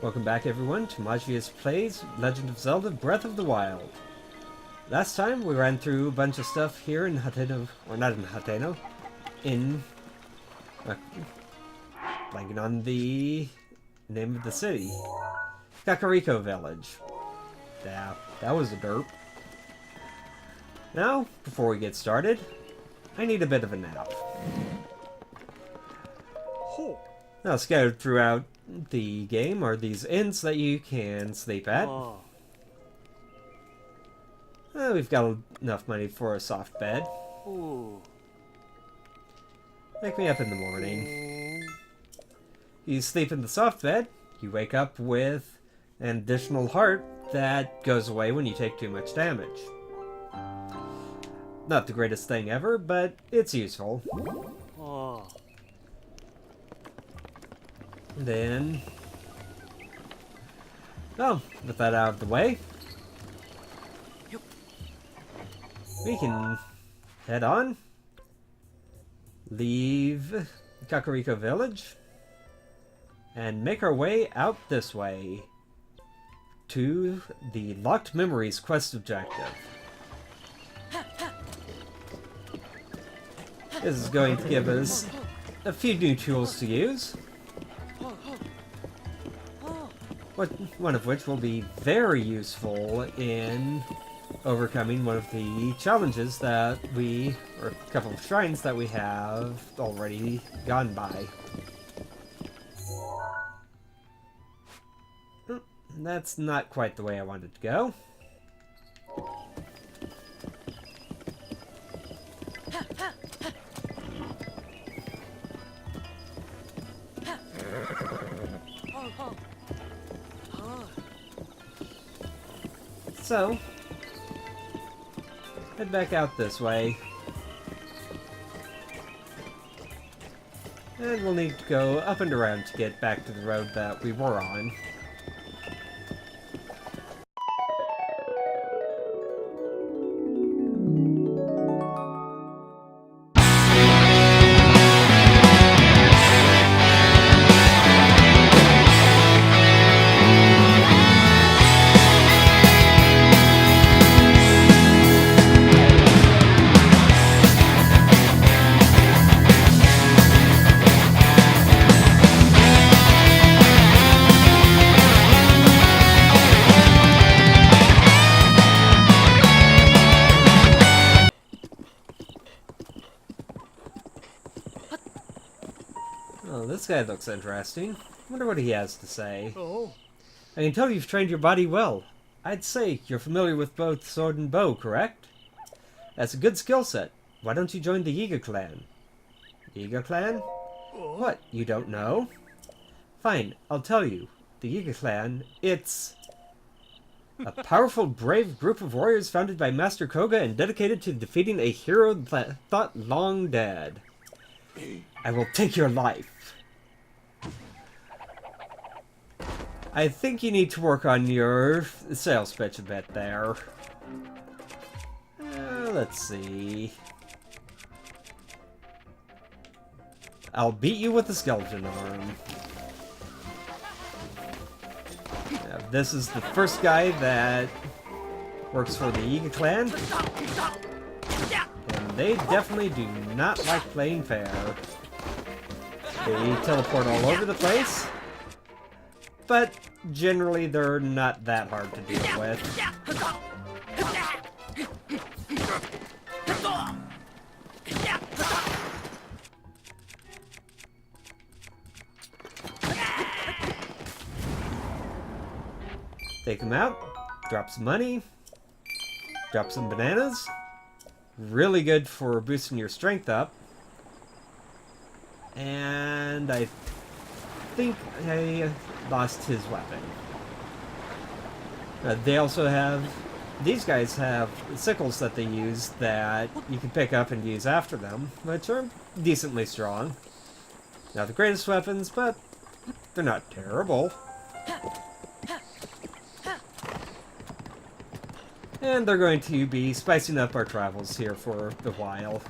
Welcome back everyone to Magius Plays Legend of Zelda Breath of the Wild. Last time we ran through a bunch of stuff here in Hateno, or not in Hateno, in... blanking on the name of the city. Kakariko Village. Yeah, that was a derp. Now, before we get started, I need a bit of a nap. Now, scattered throughout the game are these inns that you can sleep at. We've got enough money for a soft bed. Wake me up in the morning. You sleep in the soft bed, you wake up with an additional heart that goes away when you take too much damage. Not the greatest thing ever, but it's useful. Then, with that out of the way, we can head on, leave Kakariko Village, and make our way out this way to the Locked Memories quest objective. This is going to give us a few new tools to use. One of which will be very useful in overcoming one of the challenges that or a couple of shrines that we have already gone by. That's not quite the way I wanted to go. So, head back out this way. And we'll need to go up and around to get back to the road that we were on. Oh, this guy looks interesting. Wonder what he has to say. I can tell you've trained your body well. I'd say you're familiar with both sword and bow, correct? That's a good skill set. Why don't you join the Yiga clan? Yiga clan? What, you don't know? Fine, I'll tell you. The Yiga clan, it's a powerful, brave group of warriors founded by Master Koga and dedicated to defeating a hero thought long dead. I will take your life. I think you need to work on your sales pitch a bit there. Let's see. I'll beat you with a skeleton arm. This is the first guy that works for the Yiga clan. And they definitely do not like playing fair. They teleport all over the place. But generally they're not that hard to deal with. Take them out, drop some money, drop some bananas. Really good for boosting your strength up. And I think I lost his weapon. They also have... These guys have sickles that they use that you can pick up and use after them, which are decently strong. Not the greatest weapons, but they're not terrible. And they're going to be spicing up our travels here for a while.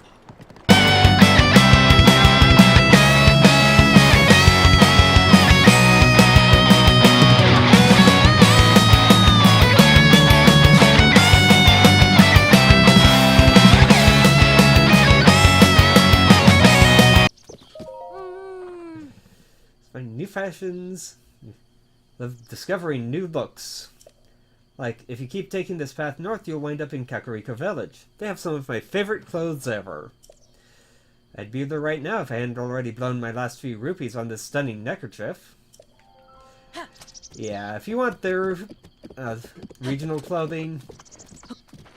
fashions, of discovering new looks. Like, if you keep taking this path north, you'll wind up in Kakariko Village. They have some of my favorite clothes ever. I'd be there right now if I hadn't already blown my last few rupees on this stunning neckerchief. Yeah, if you want their regional clothing,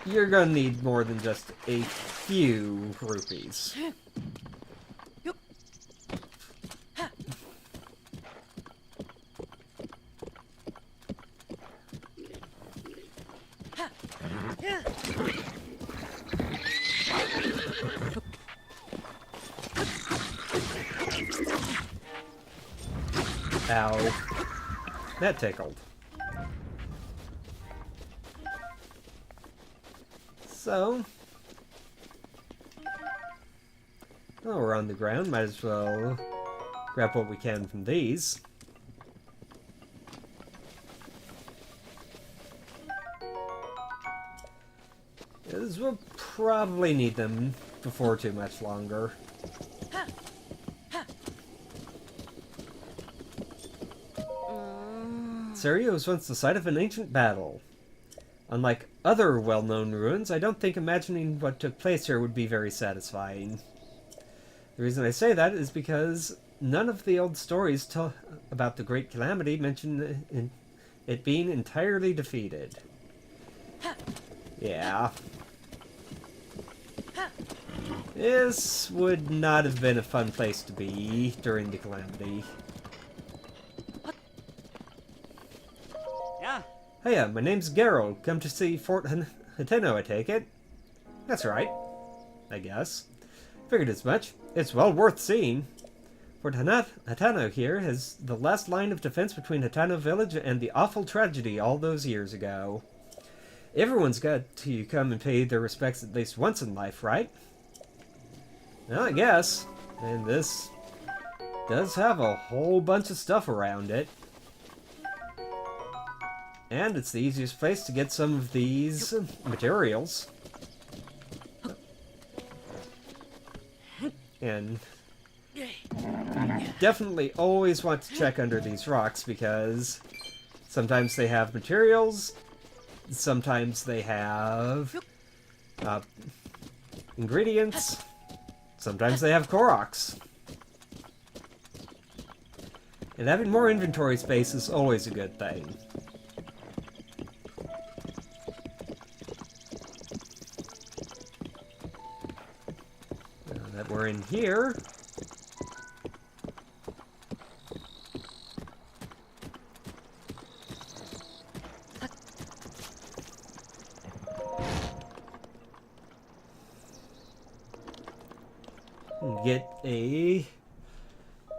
you're gonna need more than just a few rupees. Ow. That tickled. So... well, we're on the ground. Might as well grab what we can from these. Because we'll probably need them before too much longer. This area was once the site of an ancient battle. Unlike other well-known ruins, I don't think imagining what took place here would be very satisfying. The reason I say that is because none of the old stories about the Great Calamity mention it being entirely defeated. Yeah. This would not have been a fun place to be during the Calamity. Hiya, my name's Geralt. Come to see Fort Hateno, I take it? That's right. I guess. Figured as much. It's well worth seeing. Fort Hateno here has the last line of defense between Hateno Village and the awful tragedy all those years ago. Everyone's got to come and pay their respects at least once in life, right? Well, I guess. And this does have a whole bunch of stuff around it. And it's the easiest place to get some of these materials. And you definitely always want to check under these rocks because sometimes they have materials, sometimes they have ingredients, sometimes they have Koroks. And having more inventory space is always a good thing. Now that we're in here, get a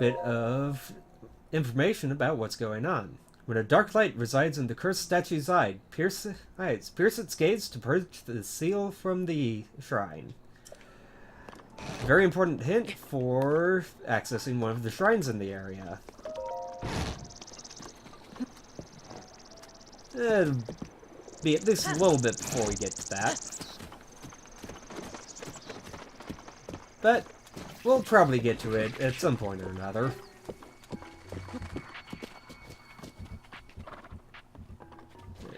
bit of information about what's going on. When a dark light resides in the cursed statue's eye, pierce its gaze to purge the seal from the shrine. Very important hint for accessing one of the shrines in the area. It'll be at least a little bit before we get to that. But we'll probably get to it at some point or another.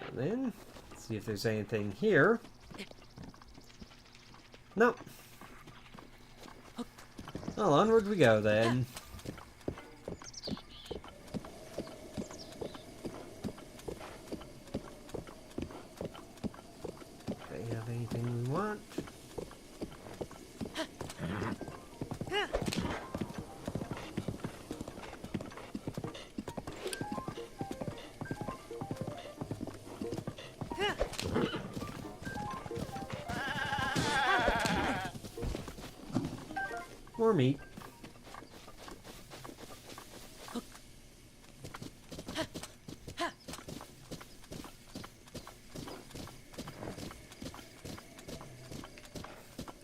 And then, see if there's anything here. Nope. Well, onward we go then. Do we have anything we want? More meat.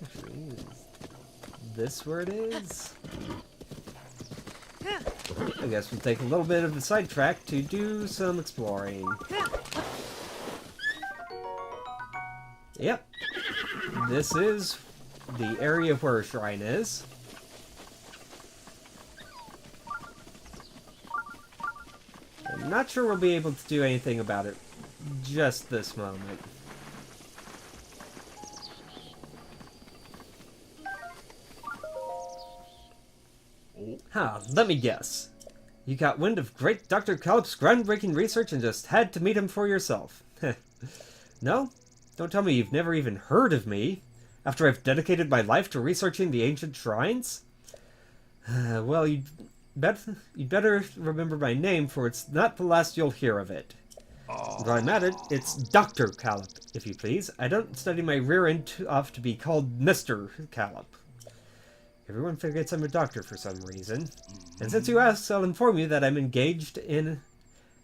Actually, is this where it is? I guess we'll take a little bit of a sidetrack to do some exploring. Yep. This is the area where a shrine is. Not sure we'll be able to do anything about it just this moment. Let me guess. You got wind of great Dr. Calip's groundbreaking research and just had to meet him for yourself. No? Don't tell me you've never even heard of me, after I've dedicated my life to researching the ancient shrines? Well, you'd better remember my name, for it's not the last you'll hear of it. While I'm at it, it's Dr. Calip, if you please. I don't study my rear end off to be called Mr. Calip. Everyone forgets I'm a doctor for some reason. And since you asked, I'll inform you that I'm engaged in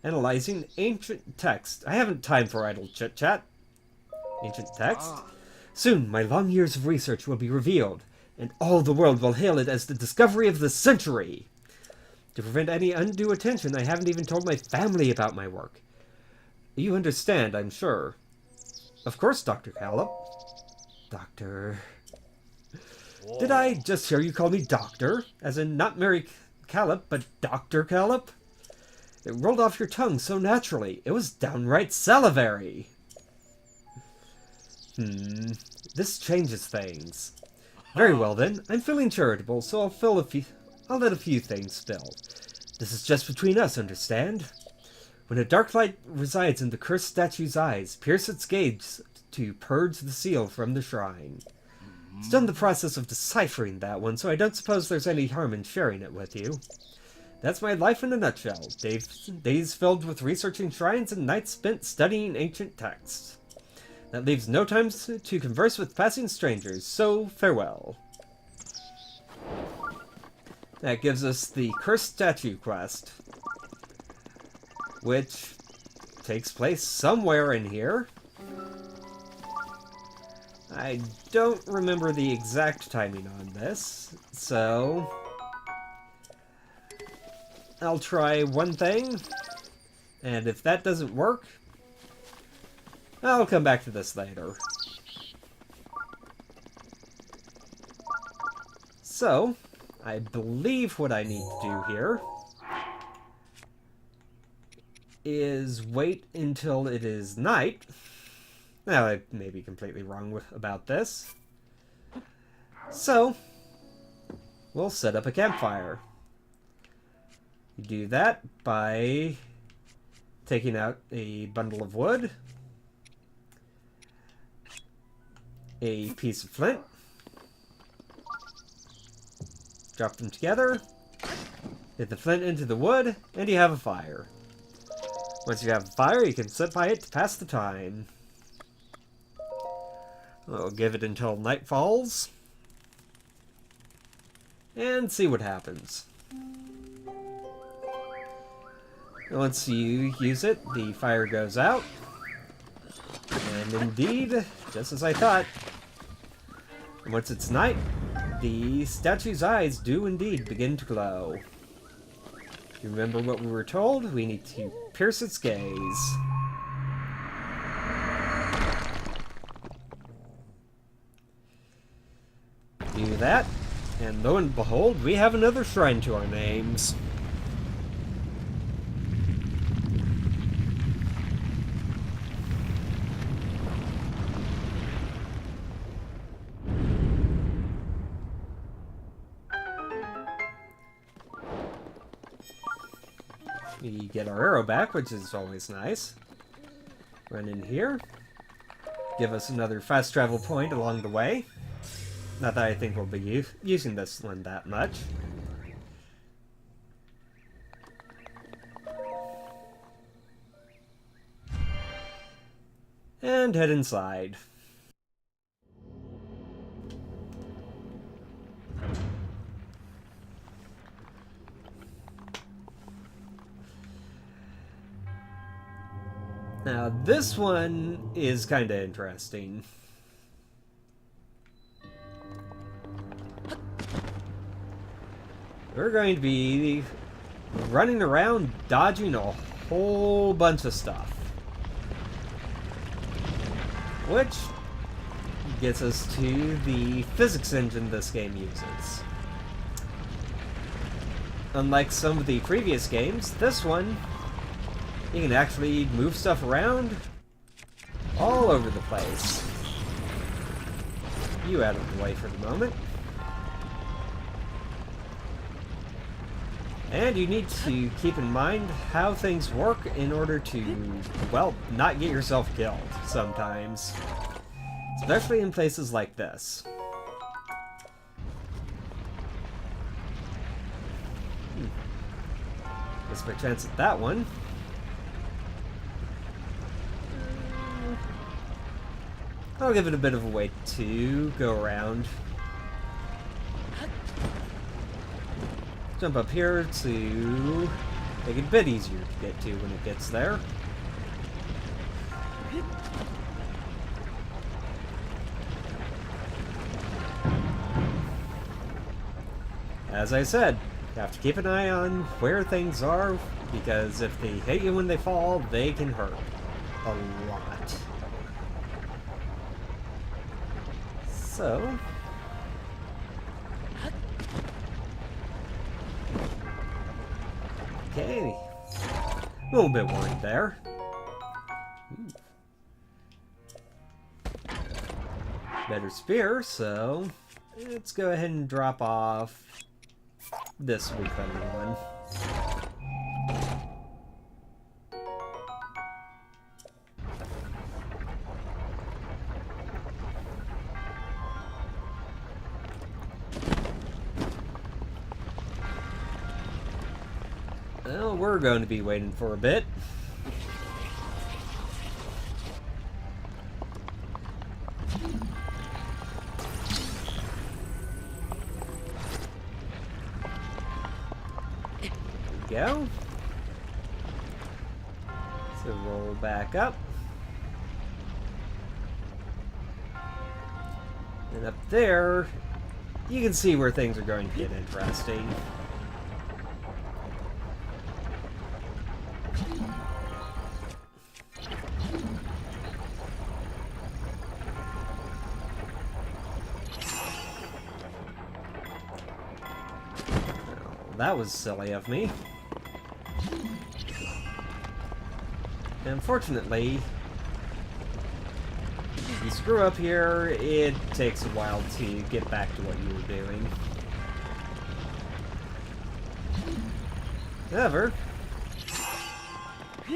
analyzing ancient text. I haven't time for idle chit-chat. Ancient text? Soon, my long years of research will be revealed, and all the world will hail it as the discovery of the century. To prevent any undue attention, I haven't even told my family about my work. You understand, I'm sure. Of course, Dr. Calip. Doctor... Did I just hear you call me Doctor? As in, not Mary Calip, but Dr. Calip? It rolled off your tongue so naturally. It was downright salivary. This changes things. Very well then. I'm feeling charitable, so I'll let a few things spill. This is just between us, understand? When a dark light resides in the cursed statue's eyes, pierce its gaze to purge the seal from the shrine. Still in the process of deciphering that one, so I don't suppose there's any harm in sharing it with you. That's my life in a nutshell. Days filled with researching shrines and nights spent studying ancient texts. That leaves no time to converse with passing strangers, so farewell. That gives us the Cursed Statue quest, which takes place somewhere in here. I don't remember the exact timing on this, so I'll try one thing, and if that doesn't work, I'll come back to this later. So, I believe what I need to do here is wait until it is night. Now, I may be completely wrong about this. So, we'll set up a campfire. You do that by taking out a bundle of wood, a piece of flint, drop them together, hit the flint into the wood, and you have a fire. Once you have a fire, you can sit by it to pass the time. We'll give it until night falls, and see what happens. Once you use it, the fire goes out, and indeed, just as I thought, once it's night, the statue's eyes do indeed begin to glow. You remember what we were told? We need to pierce its gaze. Do that, and lo and behold, we have another shrine to our names. We get our arrow back, which is always nice. Run in here. Give us another fast travel point along the way. Not that I think we'll be using this one that much. And head inside. Now, this one is kind of interesting. We're going to be running around dodging a whole bunch of stuff. Which gets us to the physics engine this game uses. Unlike some of the previous games, this one You can actually move stuff around all over the place. You out of the way for the moment. And you need to keep in mind how things work in order to, well, not get yourself killed sometimes. Especially in places like this. Missed my chance at that one. I'll give it a bit of a wait to go around. Jump up here to make it a bit easier to get to when it gets there. As I said, you have to keep an eye on where things are, because if they hit you when they fall, they can hurt a lot. So... okay. A little bit worried there. Better spear, so let's go ahead and drop off this weakling one. Well, we're going to be waiting for a bit. Go. So roll back up. And up there, you can see where things are going to get interesting. That was silly of me. Unfortunately, if you screw up here, it takes a while to get back to what you were doing. However,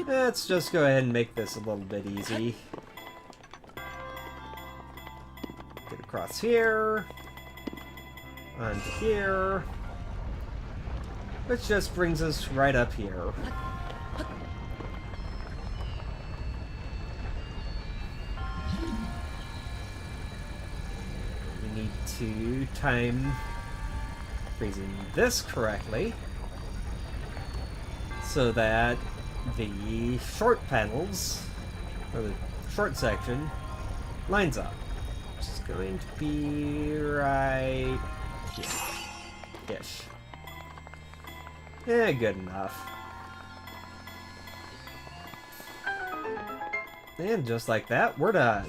let's just go ahead and make this a little bit easy. Get across here, onto here, which just brings us right up here. We need to time freezing this correctly so that the short panels, or the short section, lines up. Which is going to be right here. Ish. Yeah, good enough. And just like that, we're done.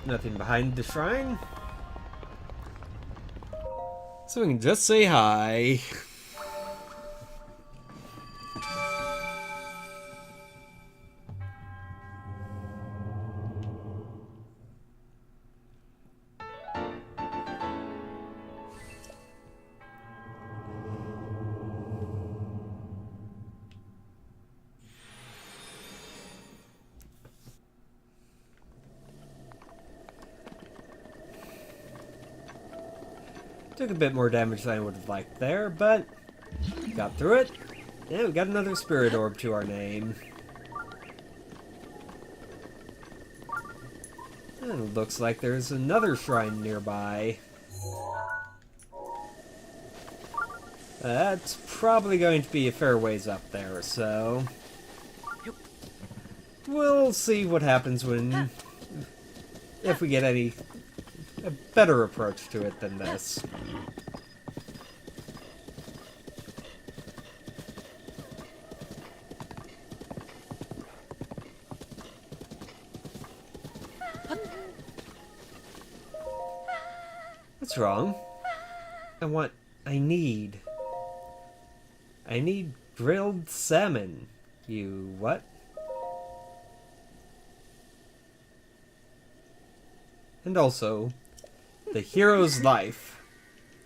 Nothing behind the shrine. So we can just say hi. Took a bit more damage than I would have liked there, but got through it. Yeah, we got another spirit orb to our name. And it looks like there's another shrine nearby. That's probably going to be a fair ways up there, so we'll see what happens when, if we get a better approach to it than this. What's wrong? I need Grilled salmon. You what? And also, the hero's life.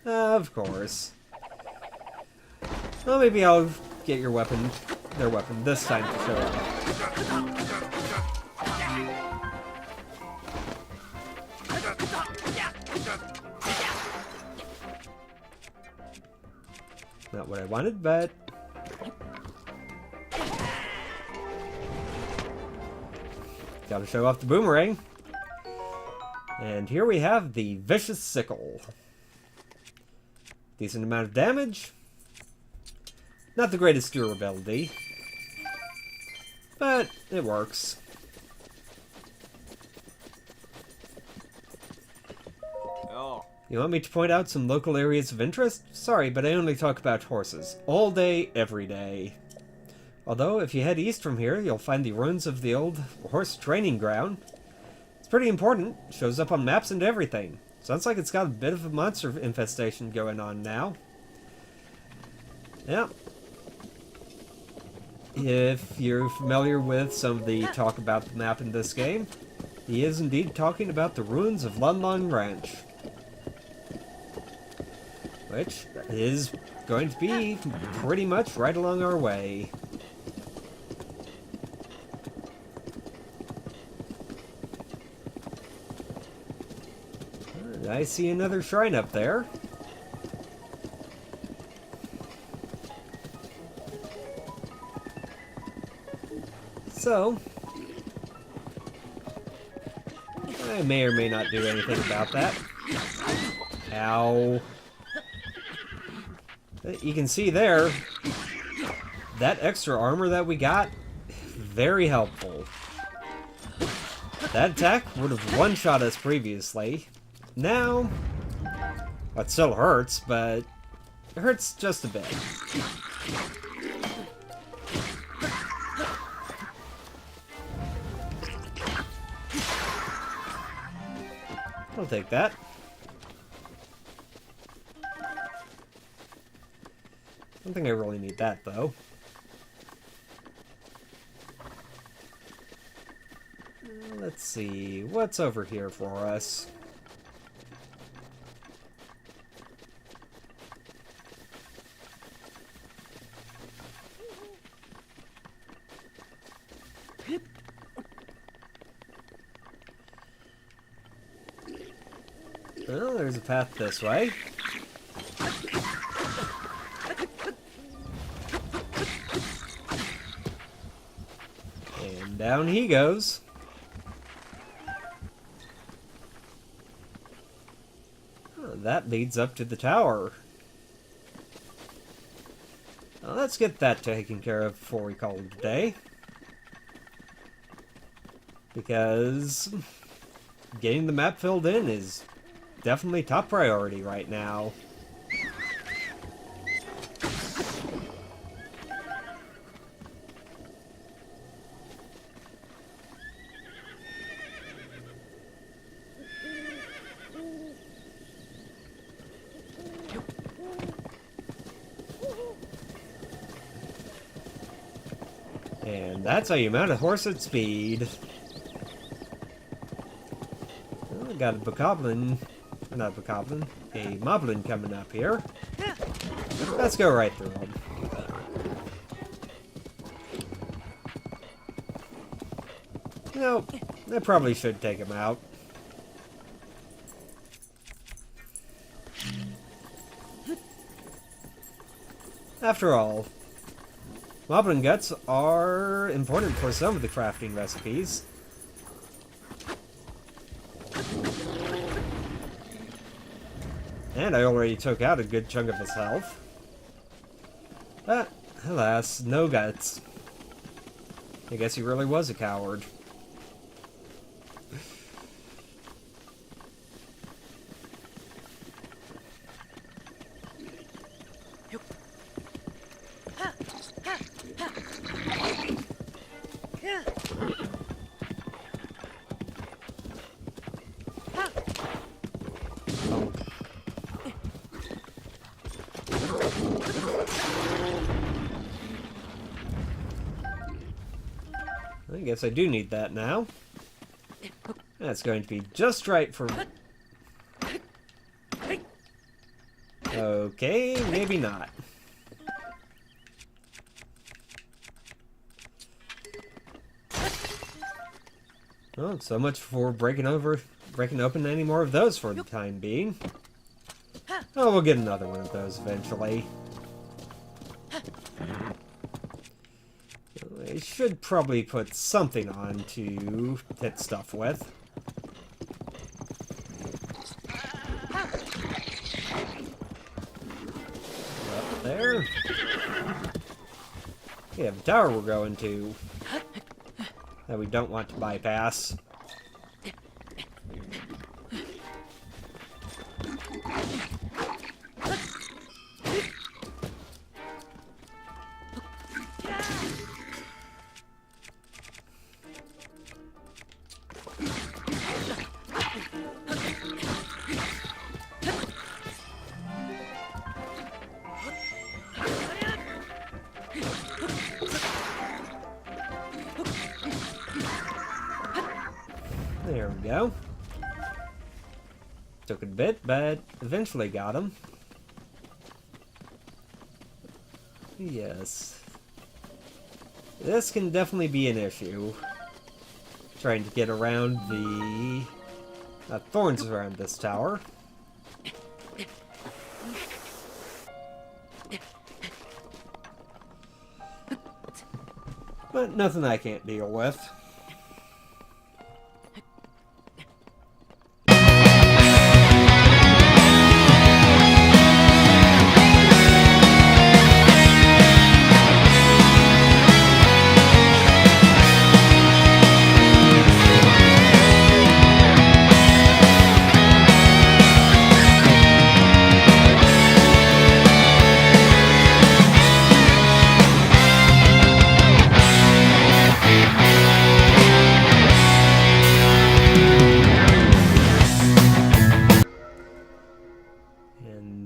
Of course. Well, maybe I'll get your weapon, their weapon, this time to show up. Not what I wanted, but... gotta show off the boomerang. And here we have the Vicious Sickle. Decent amount of damage. Not the greatest durability, but it works. Oh. You want me to point out some local areas of interest? Sorry, but I only talk about horses. All day, every day. Although, if you head east from here, you'll find the ruins of the old horse training ground. It's pretty important. Shows up on maps and everything. Sounds like it's got a bit of a monster infestation going on now. Yeah. If you're familiar with some of the talk about the map in this game, he is indeed talking about the ruins of Lun Lun Ranch. Which is going to be pretty much right along our way. I see another shrine up there. So, I may or may not do anything about that. Ow. You can see there, that extra armor that we got, very helpful. That attack would have one-shot us previously. Now, well, it still hurts, but it hurts just a bit. I'll take that. I don't think I really need that, though. Let's see, what's over here for us? Well, there's a path this way. And down he goes. Oh, that leads up to the tower. Well, let's get that taken care of before we call it a day. Because getting the map filled in is definitely top priority right now. And that's how you mount a horse at speed. Well, we got a bokoblin. Not a bokoblin. A moblin coming up here. Let's go right through him. Nope. I probably should take him out. After all, moblin guts are important for some of the crafting recipes. And I already took out a good chunk of his health. But, alas, no guts. I guess he really was a coward. guess I do need that now. That's going to be just right for... Okay, maybe not. Well, so much for breaking open any more of those for the time being. Oh, we'll get another one of those eventually. I should probably put something on to hit stuff with. Up there. Yeah, the tower we're going to. That we don't want to bypass. There we go. Took a bit, but eventually got him. Yes. This can definitely be an issue. Trying to get around the thorns around this tower. But nothing I can't deal with.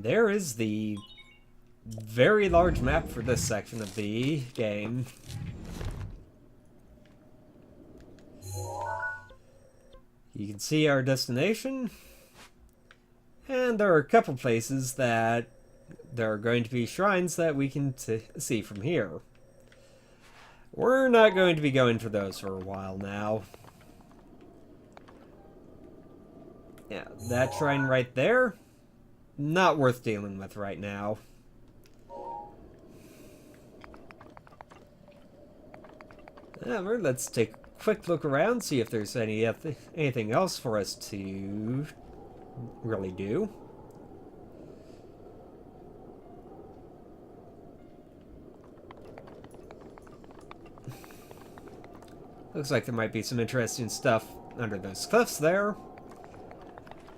There is the very large map for this section of the game. You can see our destination, and there are a couple places that there are going to be shrines that we can see from here. We're not going to be going for those for a while now. Yeah, that shrine right there, not worth dealing with right now. However, let's take a quick look around, see if there's anything else for us to really do. Looks like there might be some interesting stuff under those cliffs there,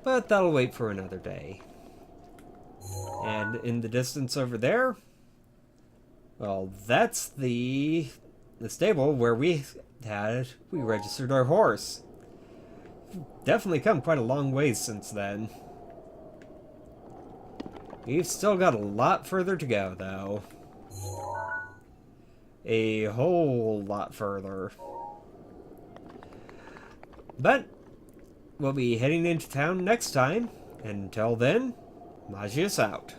but that'll wait for another day. And in the distance over there, well, that's the stable where we registered our horse. Definitely come quite a long ways since then. We've still got a lot further to go, though. A whole lot further. But we'll be heading into town next time. Until then, Magius out.